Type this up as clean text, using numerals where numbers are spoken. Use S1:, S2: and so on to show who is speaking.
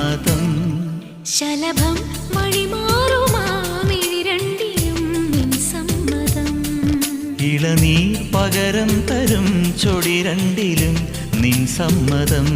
S1: നാദം
S2: ശലഭം വഴിമാറുമാമിഴി രണ്ടിലും നിൻ സമ്മതം
S1: ഇളനീർ പകരം തരും ചൊടി രണ്ടിലും നിൻ സമ്മതം